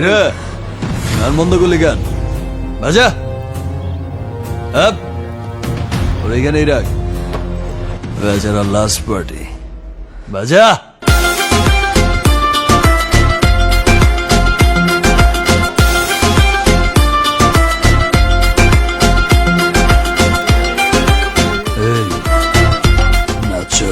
কিরে গান বন্ধ করলি গান বাজা আপ ওর এখানেই রাখ বেচারা লাস্ট পার্টি বাজা এই নাচো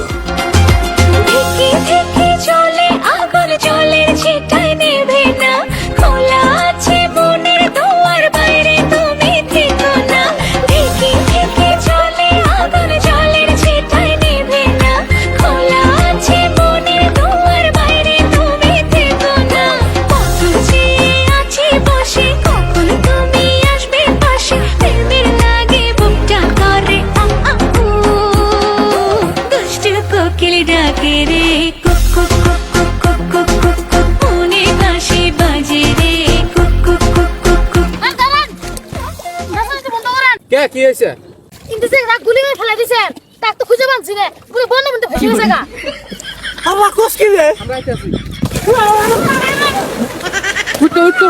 কি হয়েছে কিন্তু যে রাগ গুলি করে ফেলা দিছেন তাক তো খুঁজে পাচ্ছি না পুরো বন্ধ বন্ধ ভেসে গেছে গা আমরা কোস কি রে আমরা আইতাছি উঠো উঠো